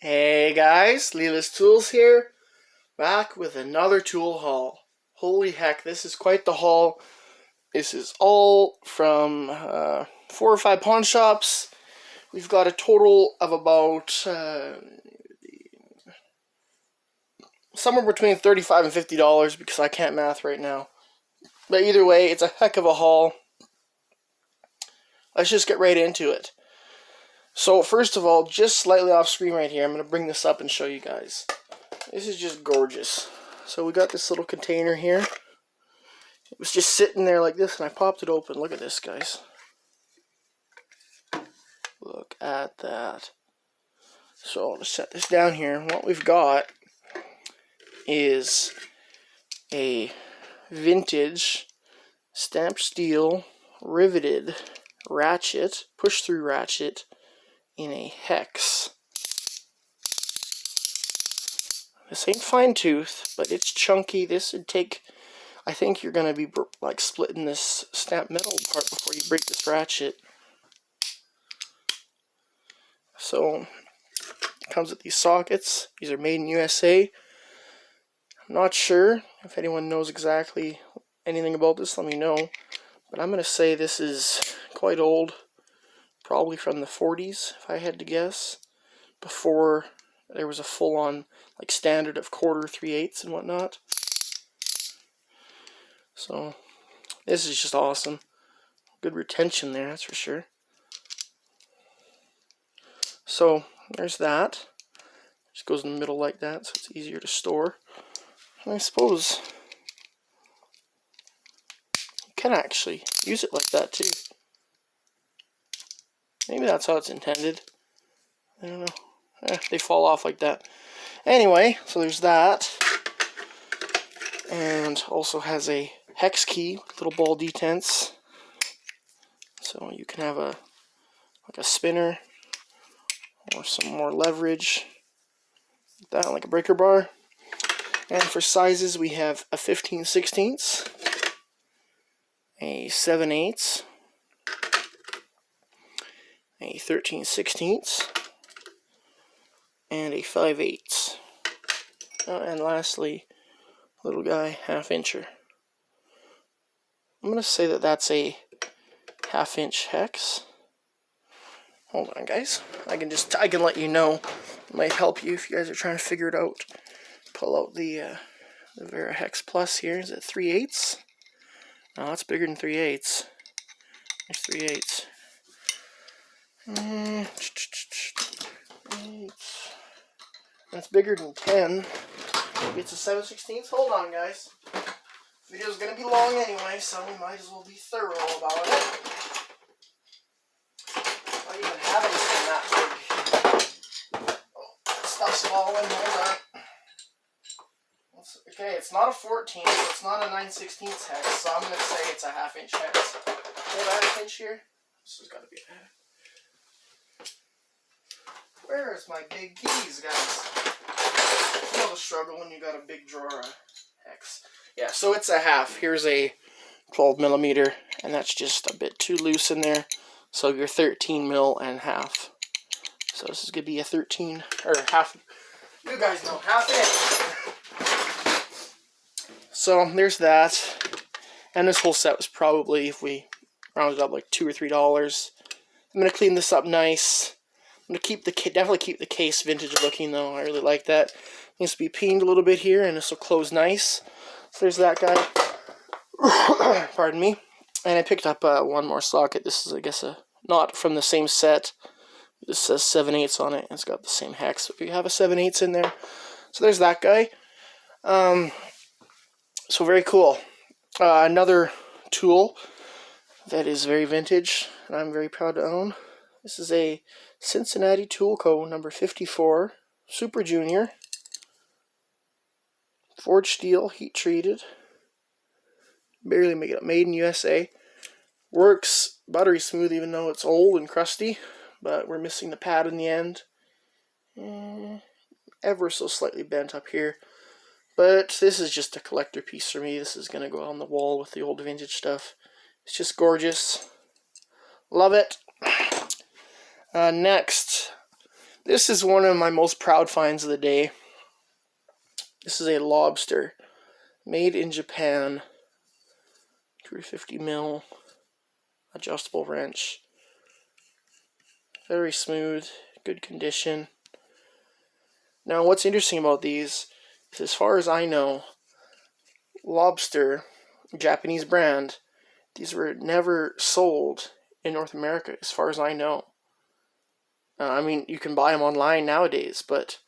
Hey guys, Leela's Tools here, back with another tool haul. Holy heck, this is quite the haul. This is all from 4 or 5 pawn shops. We've got a total of about somewhere between $35 and $50 because I can't math right now. But either way, it's a heck of a haul. Let's just get right into it. So first of all, just slightly off screen right here, I'm going to bring this up and show you guys. This is just gorgeous. So we got this little container here. It was just sitting there like this, and I popped it open. Look at this, guys. Look at that. So I'll just set this down here. What we've got is a vintage stamped steel riveted ratchet, push-through ratchet, in a hex. This ain't fine tooth, but it's chunky. This would take, I think you're going to be like splitting this stamped metal apart before you break this ratchet. So, it comes with these sockets. These are made in USA. I'm not sure if anyone knows exactly anything about this, let me know. But I'm going to say this is quite old. Probably from the 40s, if I had to guess, before there was a full-on like standard of quarter, 3/8 and whatnot. So this is just awesome. Good retention there, that's for sure. So there's that. Just goes in the middle like that, so it's easier to store. And I suppose you can actually use it like that too. Maybe that's how it's intended. I don't know. They fall off like that. Anyway, so there's that. And also has a hex key with little ball detents. So you can have a spinner or some more leverage. Like that, like a breaker bar. And for sizes, we have a 15/16, a 7/8, a 13/16, and a 5/8. And lastly, little guy, 1/2 incher. I'm going to say that that's a 1/2 inch hex. Hold on, guys. I can let you know. It might help you if you guys are trying to figure it out. Pull out the Vera Hex Plus here. Is it 3/8? No, it's bigger than 3/8. There's 3/8. That's bigger than 10. Maybe it's a 7/16. Hold on, guys. The video's gonna be long anyway, so we might as well be thorough about it. I don't even have anything that big. Oh, stuff's falling. Hold on. Okay, it's not a 14, so it's not a 9/16 hex, so I'm gonna say it's a 1/2 inch hex. Hold on, 1/2 inch here. This has got to be a half. Where's my big keys, guys? You know the struggle when you got a big drawer of hex. Yeah, so it's a 1/2. Here's a 12mm, and that's just a bit too loose in there. So you're 13mm and 1/2. So this is gonna be a 13 or 1/2. You guys know 1/2 inch. So there's that. And this whole set was probably, if we rounded up, like $2 or $3. I'm gonna clean this up nice. I'm gonna definitely keep the case vintage looking though. I really like that. It needs to be peened a little bit here, and this will close nice. So there's that guy. Pardon me. And I picked up one more socket. This is, I guess, not from the same set. This says 7/8 on it. And it's got the same hex. So you have a 7/8 in there. So there's that guy. So very cool. Another tool that is very vintage, and I'm very proud to own. This is a Cincinnati Tool Co. number 54, Super Junior. Forged steel, heat treated. Barely make it up. Made in USA. Works buttery smooth even though it's old and crusty, but we're missing the pad in the end. Ever so slightly bent up here. But this is just a collector piece for me. This is going to go on the wall with the old vintage stuff. It's just gorgeous. Love it. Next, This is one of my most proud finds of the day. This is a Lobster, made in Japan. 350 mil adjustable wrench. Very smooth, good condition. Now, what's interesting about these is, as far as I know, Lobster, Japanese brand, these were never sold in North America, as far as I know. I mean, you can buy them online nowadays, but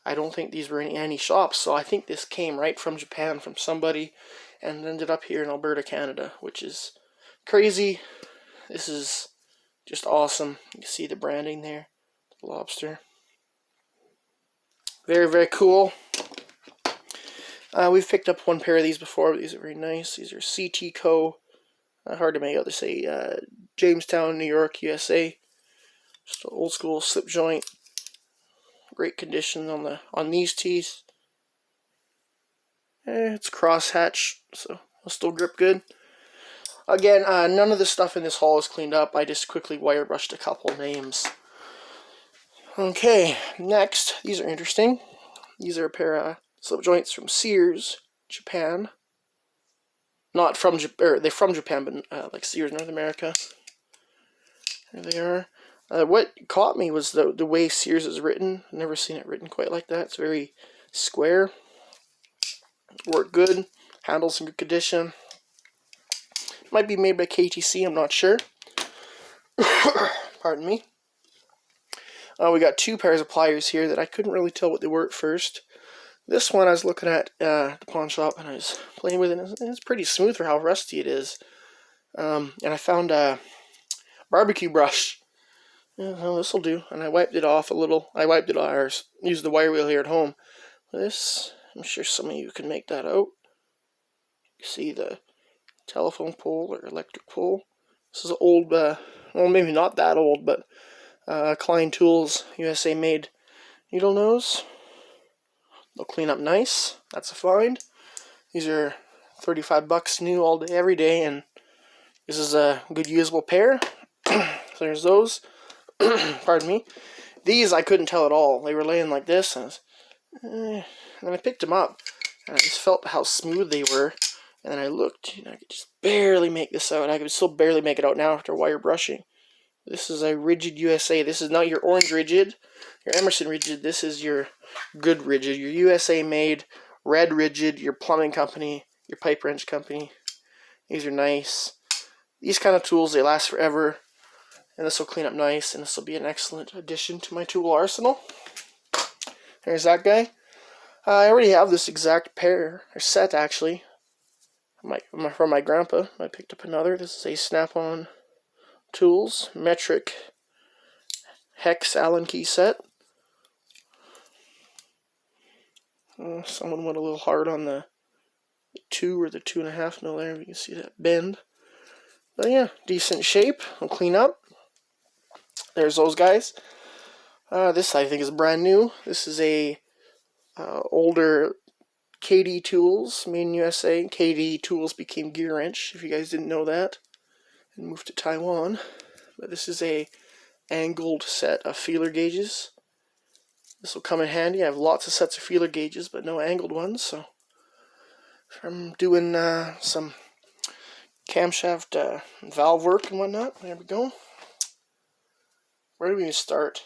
I don't think these were in any shops, so I think this came right from Japan, from somebody, and ended up here in Alberta, Canada, which is crazy. This is just awesome. You see the branding there, Lobster. Very, very cool. We've picked up one pair of these before. These are very nice. These are CT Co. Hard to make out. They say Jamestown, New York, USA. Just an old school slip joint. Great condition on these teeth. It's crosshatch, so it'll still grip good. Again, none of the stuff in this haul is cleaned up. I just quickly wire brushed a couple names. Okay, next, these are interesting. These are a pair of slip joints from Sears, Japan. Not from Japan, they're from Japan, but like Sears, North America. There they are. What caught me was the way Sears is written. I've never seen it written quite like that. It's very square. Work good. Handles in good condition. Might be made by KTC, I'm not sure. Pardon me. We got two pairs of pliers here that I couldn't really tell what they were at first. This one I was looking at the pawn shop and I was playing with it, and it's pretty smooth for how rusty it is. And I found a barbecue brush. Yeah, well, this will do. And I wiped it off a little. I wiped it off, or used the wire wheel here at home. This, I'm sure some of you can make that out. You see the telephone pole or electric pole. This is an old, well, maybe not that old, but Klein Tools USA made needle nose. They'll clean up nice. That's a find. These are $35 new all day, every day, and this is a good usable pair. So there's those. Pardon me. These I couldn't tell at all. They were laying like this, and then I picked them up, and I just felt how smooth they were. And then I looked, and I could just barely make this out. I could still barely make it out now after wire brushing. This is a Rigid USA. This is not your orange Rigid, your Emerson Rigid. This is your good Rigid, your USA made red Rigid, your plumbing company, your pipe wrench company. These are nice. These kind of tools, they last forever. And this will clean up nice, and this will be an excellent addition to my tool arsenal. There's that guy. I already have this exact pair, or set actually, from my grandpa. I picked up another. This is a Snap-on Tools metric hex Allen key set. Someone went a little hard on the 2 or the 2.5 mil there. You can see that bend. But yeah, decent shape. I'll clean up. There's those guys. This I think is brand new. This is a older KD Tools, made in USA. KD Tools became Gear Wrench, if you guys didn't know that, and moved to Taiwan. But this is a angled set of feeler gauges. This will come in handy. I have lots of sets of feeler gauges, but no angled ones. So I'm doing some camshaft valve work and whatnot. There we go. Where do we even start?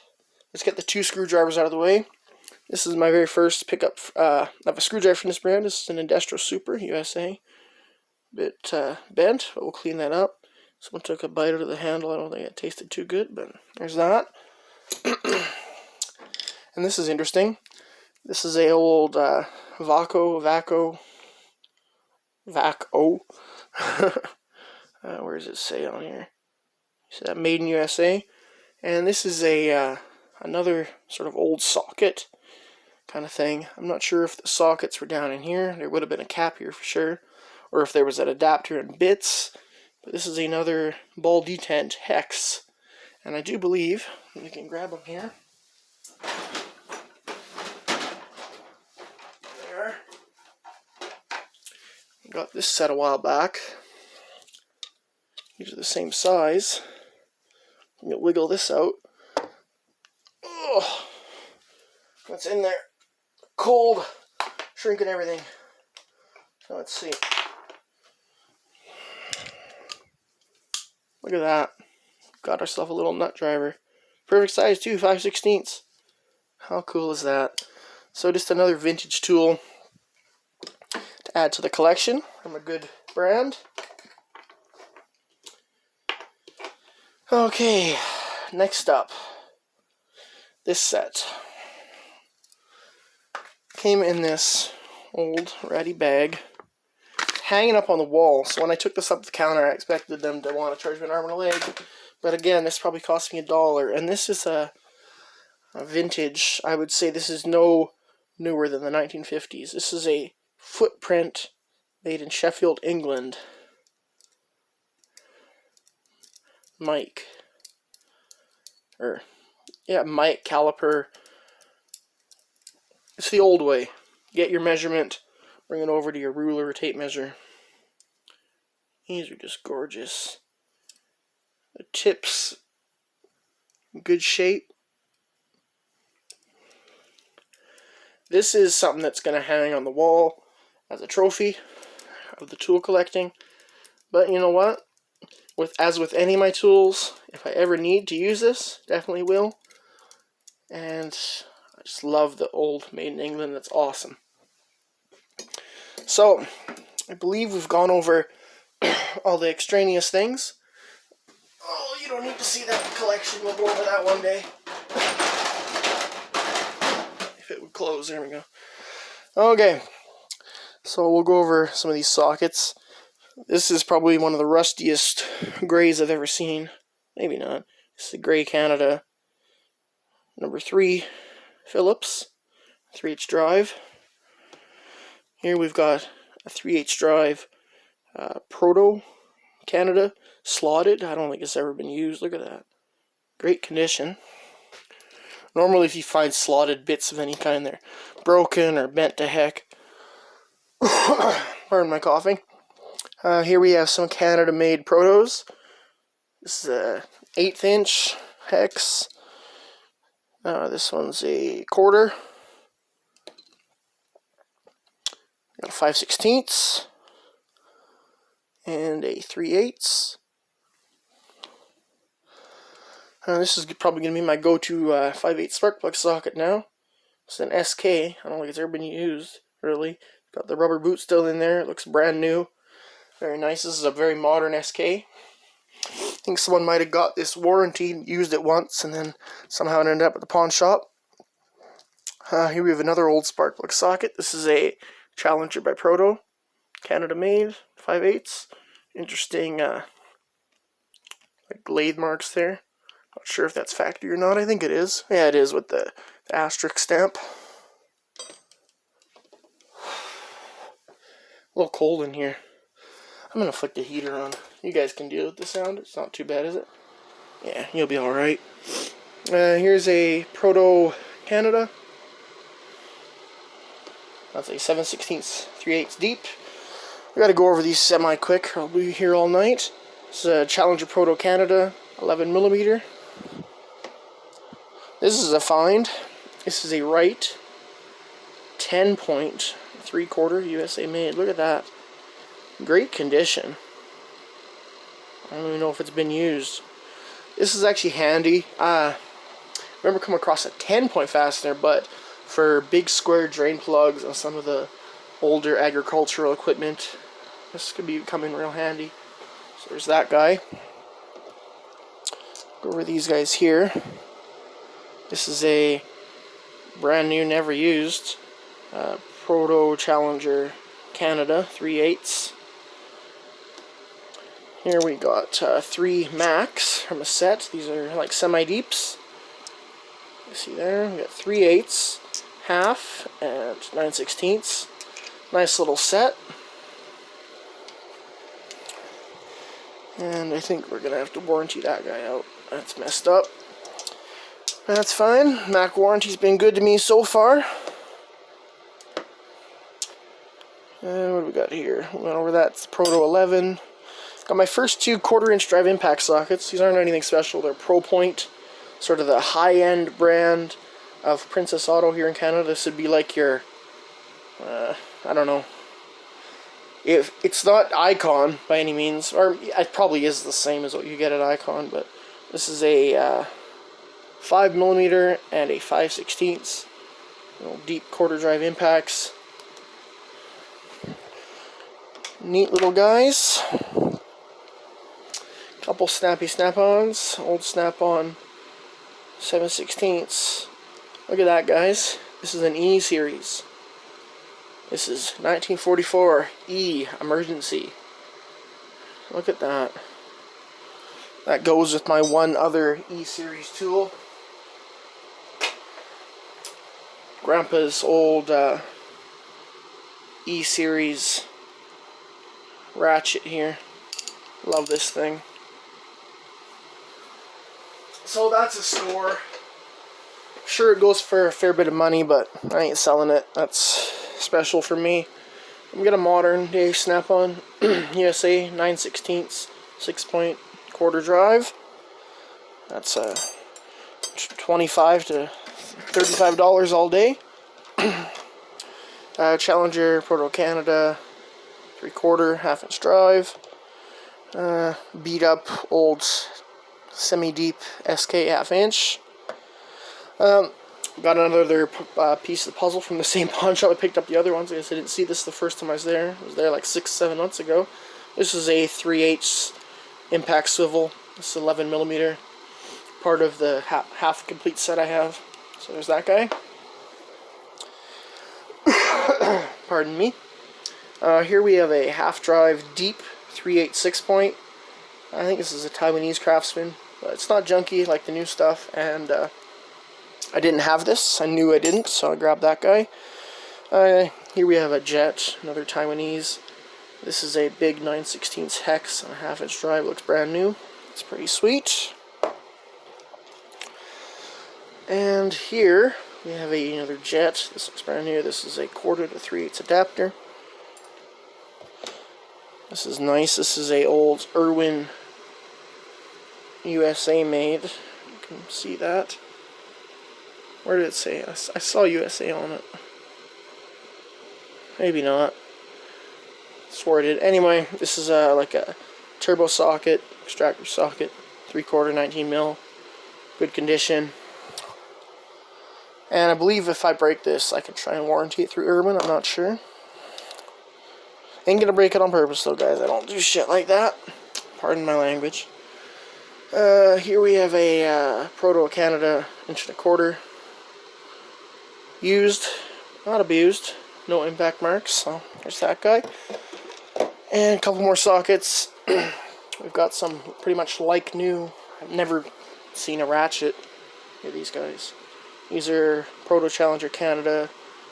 Let's get the 2 screwdrivers out of the way. This is my very first pickup of a screwdriver from this brand. This is an Industrial Super USA. Bit bent, but we'll clean that up. Someone took a bite out of the handle. I don't think it tasted too good, but there's that. And this is interesting. This is a old Vaco. Where does it say on here? See that, made in USA. And this is a another sort of old socket kind of thing. I'm not sure if the sockets were down in here. There would have been a cap here for sure, or if there was an adapter and bits. But this is another ball detent hex, and I do believe we can grab them here. There. Got this set a while back. These are the same size. I'm gonna wiggle this out. Oh, It's in there. Cold. Shrinking everything. So let's see. Look at that. Got ourselves a little nut driver. Perfect size too, 5/16. How cool is that? So just another vintage tool to add to the collection from a good brand. Okay, next up. This set came in this old ratty bag, hanging up on the wall. So when I took this up the counter, I expected them to want to charge me an arm and a leg. But again, this probably cost me $1. And this is a vintage. I would say this is no newer than the 1950s. This is a footprint made in Sheffield, England. Mike caliper. It's the old way. Get your measurement, bring it over to your ruler or tape measure. These are just gorgeous. The tips, good shape. This is something that's going to hang on the wall as a trophy of the tool collecting. But you know what? As with any of my tools, if I ever need to use this, definitely will. And I just love the old made in England. That's awesome. So, I believe we've gone over all the extraneous things. Oh, you don't need to see that collection. We'll go over that one day. If it would close, there we go. Okay, so we'll go over some of these sockets. This is probably one of the rustiest grays I've ever seen. Maybe not. This is a Gray Canada number 3 Phillips 3/8 drive. Here we've got a 3/8 drive Proto Canada slotted. I don't think it's ever been used. Look at that. Great condition. Normally if you find slotted bits of any kind, they're broken or bent to heck. Pardon my coughing. Here we have some Canada-made Protos. This is a 1/8 inch hex. This one's a 1/4. Got a 5/16 and a 3/8. This is probably going to be my go-to 5/8 spark plug socket now. It's an SK. I don't think it's ever been used, really. Got the rubber boot still in there. It looks brand new. Very nice. This is a very modern SK. I think someone might have got this warranty, used it once, and then somehow it ended up at the pawn shop. Here we have another old spark plug socket. This is a Challenger by Proto. Canada made, 5/8. Interesting like lathe marks there. Not sure if that's factory or not. I think it is. Yeah, it is with the asterisk stamp. A little cold in here. I'm going to flick the heater on. You guys can deal with the sound. It's not too bad, is it? Yeah, you'll be alright. Here's a Proto Canada. That's a 7/16 3/8 deep. We got to go over these semi-quick. I'll be here all night. This is a Challenger Proto Canada 11mm. This is a find. This is a Wright 10-point 3/4 USA made. Look at that. Great condition. I don't even know if it's been used. This is actually handy. I remember coming across a 10-point fastener, but for big square drain plugs and some of the older agricultural equipment, this could be coming real handy. So there's that guy. Go over these guys here. This is a brand new, never used Proto Challenger Canada 3/8. Here we got 3 Max from a set. These are like semi-deeps. You see there, we got 3/8, half, and 9/16. Nice little set. And I think we're gonna have to warranty that guy out. That's messed up. That's fine. Mac warranty's been good to me so far. And what do we got here? We went over that. It's Proto 11. Got my first 2 1/4-inch drive impact sockets. These aren't anything special. They're Pro Point, sort of the high-end brand of Princess Auto here in Canada. This would be like your, I don't know. If it's not Icon by any means, or it probably is the same as what you get at Icon, but this is a 5mm and a 5/16. Deep quarter drive impacts. Neat little guys. Couple snappy snap-ons. Old snap-on 7/16. Look at that, guys. This is an E series. This is 1944 E emergency. Look at that. That goes with my one other E series tool. Grandpa's old E series ratchet here. Love this thing. So that's a score. Sure, it goes for a fair bit of money, but I ain't selling it. That's special for me. I'm gonna get a modern day snap-on USA 9/16 6-point quarter drive. That's $25 to $35 all day. Challenger Proto Canada 3/4 1/2" drive. Beat up old semi-deep SK 1/2". Got another piece of the puzzle from the same pawn shop I picked up the other ones. I guess I didn't see this the first time I was there. I was there like 6-7 months ago. This is a 3/8 impact swivel. This is 11mm. Part of the half complete set I have. So there's that guy. Pardon me. Here we have a half drive deep 3/8 6-point. I think this is a Taiwanese Craftsman, but it's not junky like the new stuff, and I didn't have this. I knew I didn't, so I grabbed that guy. Here we have a Jet, another Taiwanese. This is a big 9/16 hex on a 1/2" drive. Looks brand new. It's pretty sweet. And here we have another Jet. This looks brand new. This is a 1/4 to 3/8 adapter. This is nice. This is a old Irwin USA made. You can see that. Where did it say? I saw USA on it. Maybe not. Swore I did. Anyway, this is like a turbo socket, extractor socket, 3/4 19mm. Good condition. And I believe if I break this, I can try and warranty it through Irwin. I'm not sure. Ain't gonna break it on purpose though, guys. I don't do shit like that. Pardon my language. Here we have a Proto Canada 1.25". Used, not abused. No impact marks. So there's that guy. And a couple more sockets. We've got some pretty much like new. I've never seen a ratchet. Here, these guys. These are Proto Challenger Canada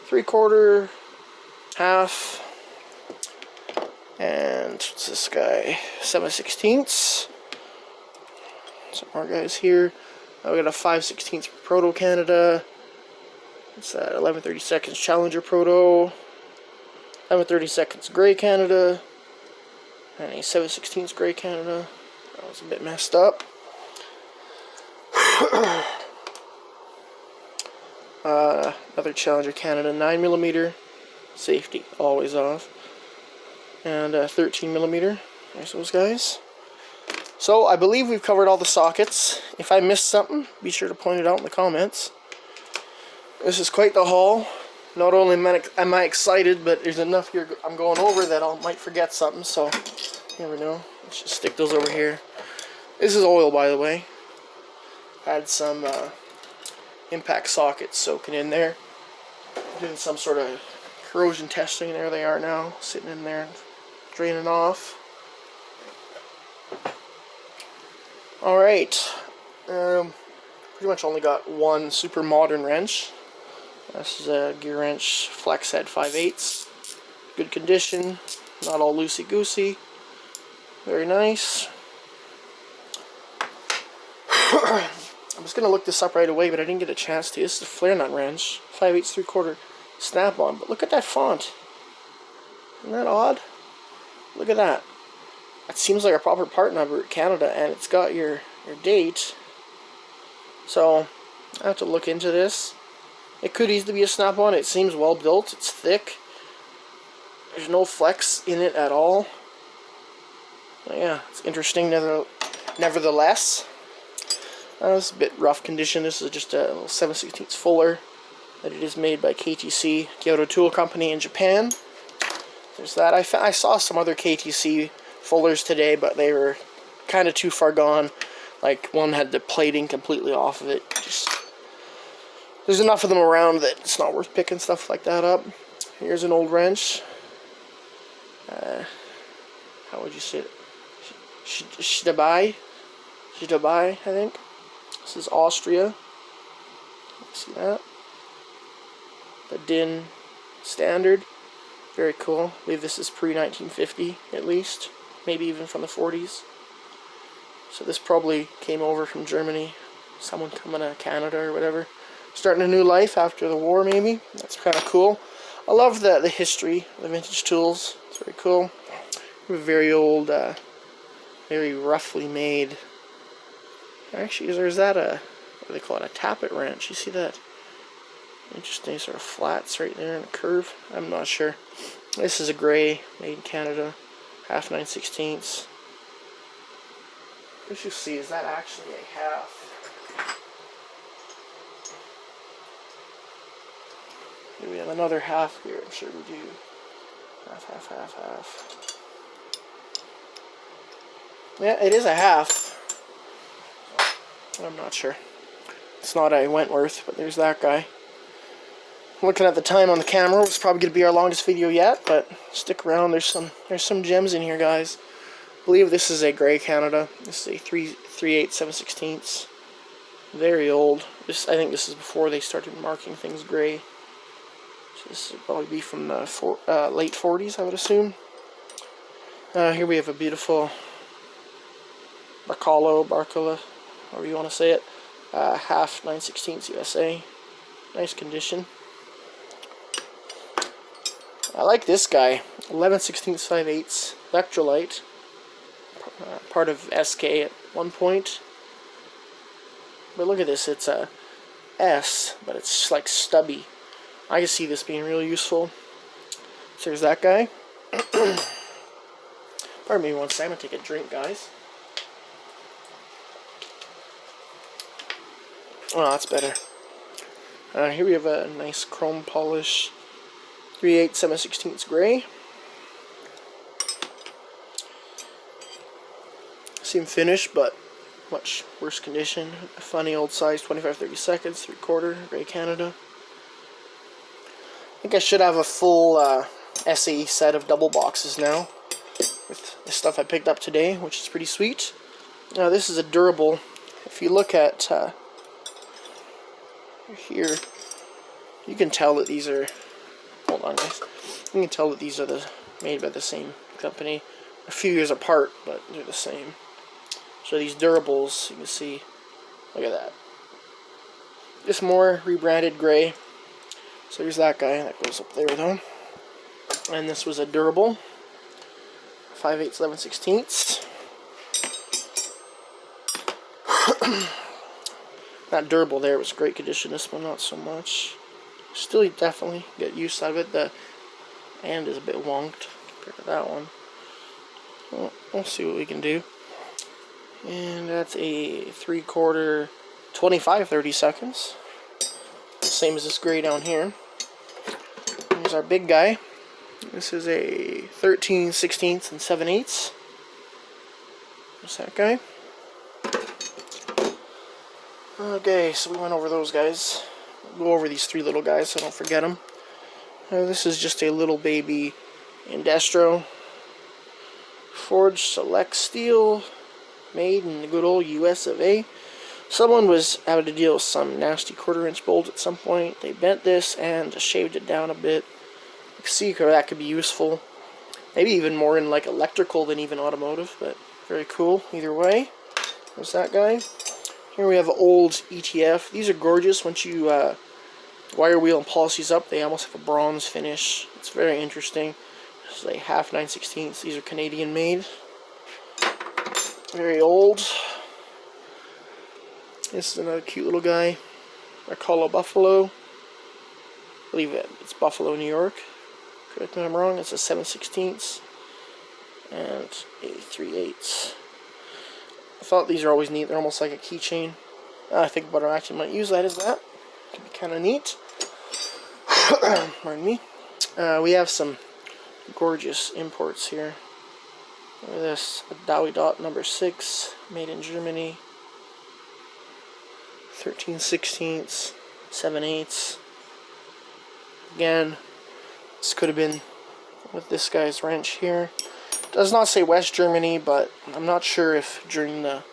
3/4, 1/2. And what's this guy? 7/16. Some more guys here. We got a 5/16 Proto Canada. It's 11/32 Challenger Proto. 11/32 Gray Canada. And a 7/16 Gray Canada. That was a bit messed up. Another Challenger Canada 9mm. Safety always off. And 13mm. There's those guys. So I believe we've covered all the sockets. If I missed something, be sure to point it out in the comments. This is quite the haul. Not only am I excited, but there's enough here I'm going over that I might forget something, so you never know. Let's just stick those over here. This is oil, by the way. Had some impact sockets soaking in there. Doing some sort of corrosion testing. There they are now, sitting in there, draining off. Alright, pretty much only got one super modern wrench. This is a gear wrench, flex head 5/8. Good condition, not all loosey-goosey. Very nice. I was going to look this up right away, but I didn't get a chance to. This is a flare nut wrench, 5/8 3/4 snap-on. But look at that font. Isn't that odd? Look at that. It seems like a proper part number at Canada, and it's got your date. So I have to look into this. It could easily be a snap-on. It seems well built. It's thick. There's no flex in it at all. But yeah, it's interesting nevertheless. It's a bit rough condition. This is just a little 7/16 fuller that it is made by KTC, Kyoto Tool Company in Japan. There's that. I saw some other KTC fullers today, but they were kind of too far gone. Like, one had the plating completely off of it. Just, there's enough of them around that it's not worth picking stuff like that up. Here's an old wrench. How would you say it? Shidabai, I think. This is Austria. See that? The DIN standard. Very cool. I believe this is pre-1950 at least. Maybe even from the 40s. So this probably came over from Germany. Someone coming to Canada or whatever. Starting a new life after the war, maybe. That's kind of cool. I love the history of the vintage tools. It's very cool. Very old, very roughly made. Actually, there's that what do they call it? A tappet wrench. You see that? Interesting sort of flats right there in a curve. I'm not sure. This is a gray, made in Canada, half 9/16. What you see, is that actually a half? Here we have another half here. I'm sure we do. Half. Yeah, it is a half. I'm not sure. It's not a Wentworth, but there's that guy. Looking at the time on the camera, it's probably going to be our longest video yet, but stick around. There's some gems in here, guys. I believe this is a gray Canada. This is a 3/8 7/16. Very old. I think this is before they started marking things gray. So this would probably be from the late 40s, I would assume. Here we have a beautiful Barcola, however you want to say it. Half 9/16 USA. Nice condition. I like this guy. 11/16 5/8 electrolyte. Part of SK at one point. But look at this. It's a S, but it's like stubby. I can see this being really useful. So there's that guy. Pardon me one second. I'm going to take a drink, guys. Oh, that's better. Here we have a nice chrome polish 3/8 7/16 gray. Same finish, but much worse condition. A funny old size, 25/30 seconds, 3/4, gray Canada. I think I should have a full SAE set of double boxes now with the stuff I picked up today, which is pretty sweet. Now this is a durable. If you look at here, you can tell that these are, hold on guys, you can tell that these are made by the same company. A few years apart, but they're the same. So these durables, you can see, look at that. Just more rebranded gray. So here's that guy, that goes up there though. And this was a durable, 5/8 11/16. That durable there was great condition, this one not so much. Still definitely get use out of it. The end is a bit wonked compared to that one. Well, we'll see what we can do. And that's a 3/4 25/30 seconds. Same as this gray down here. Here's our big guy. This is a 13/16 and 7/8. There's that guy. Okay, so we went over those guys. We'll go over these three little guys so I don't forget them. This is just a little baby Indestro forged select steel, made in the good old US of A. Someone was having to deal with some nasty 1/4-inch bolt at some point. They bent this and shaved it down a bit. You can see how that could be useful. Maybe even more in like electrical than even automotive, but very cool either way. There's that guy. Here we have an old ETF. These are gorgeous. Once you wire wheel and polish these up, they almost have a bronze finish. It's very interesting. This is a half 9/16. These are Canadian made. Very old. This is another cute little guy. I call a buffalo. believe it's Buffalo, New York. Correct me if I'm wrong. It's a 7/16 and a 3/8. I thought these are always neat. They're almost like a keychain. I think what I actually might use that is that. Could be kind of neat. Pardon me. We have some gorgeous imports here. Look at this. A Dowidat number 6, made in Germany. 13/16, 7/8. Again, this could have been with this guy's wrench here. Does not say West Germany, but I'm not sure if during the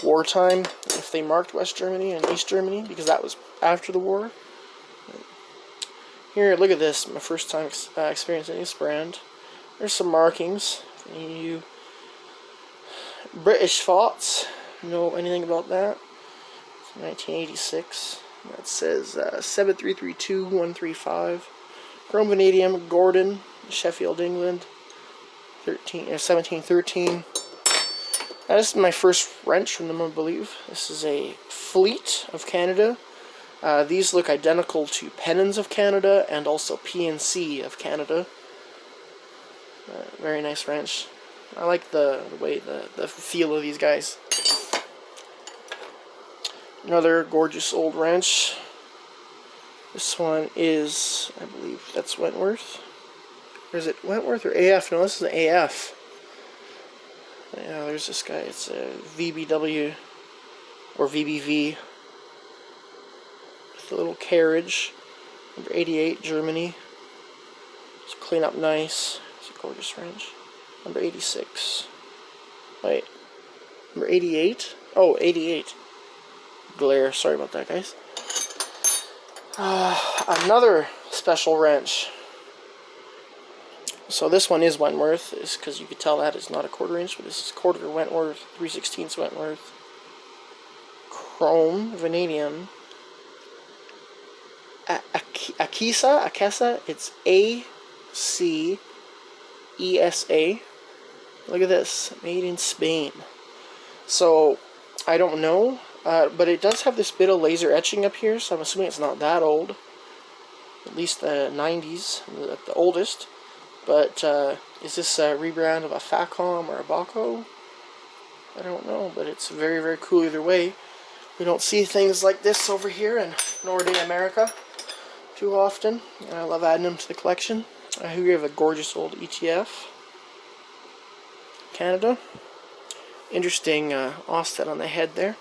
wartime, if they marked West Germany and East Germany, because that was after the war. Here, look at this. My first time experiencing this brand. There's some markings. For any of you British thoughts know anything about that? It's 1986. That says 7332135. Chrome vanadium, Gordon, Sheffield, England. 1713. This is my first wrench from them, I believe. This is a Fleet of Canada. These look identical to Pennons of Canada and also PNC of Canada. Very nice wrench. I like the way, the feel of these guys. Another gorgeous old wrench. This one is, I believe that's Wentworth. Or is it Wentworth or AF? No, this is an AF. Yeah, there's this guy. It's a VBW or VBV with a little carriage. Number 88, Germany. It's clean up nice. It's a gorgeous wrench. Number 86. Wait. Number 88? Oh, 88. Glare. Sorry about that, guys. Another special wrench. So this one is Wentworth, is because you could tell that is not a 1/4 inch, but this is quarter Wentworth, 3/16 Wentworth. Chrome vanadium. Akesa. It's ACESA. Look at this, made in Spain. So I don't know, but it does have this bit of laser etching up here, so I'm assuming it's not that old. At least the 90s, the oldest. But is this a rebrand of a Facom or a Baco? I don't know, but it's very, very cool either way. We don't see things like this over here in Northern America too often. I love adding them to the collection. Here we have a gorgeous old ETF. Canada. Interesting offset on the head there.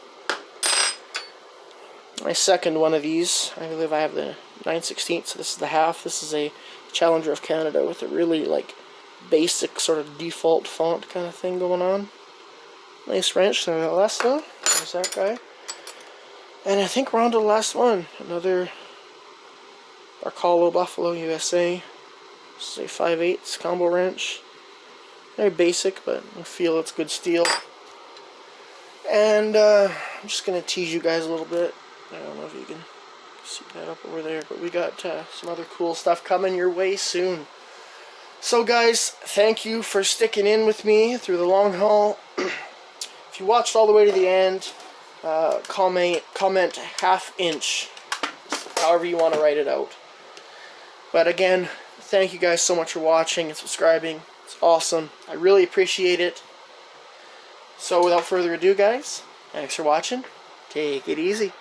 My second one of these, I believe I have the 9/16, so this is the half. This is a Challenger of Canada with a really like basic sort of default font kind of thing going on. Nice wrench. So the last one, there's that guy. And I think we're on to the last one. Another Arcalo Buffalo, USA. This is a 5/8 combo wrench. Very basic, but I feel it's good steel. And I'm just going to tease you guys a little bit. I don't know if you can see that up over there, but we got some other cool stuff coming your way soon. So guys, thank you for sticking in with me through the long haul. If you watched all the way to the end, comment 1/2 inch, however you want to write it out. But again, thank you guys so much for watching and subscribing. It's awesome. I really appreciate it. So without further ado, guys, thanks for watching. Take it easy.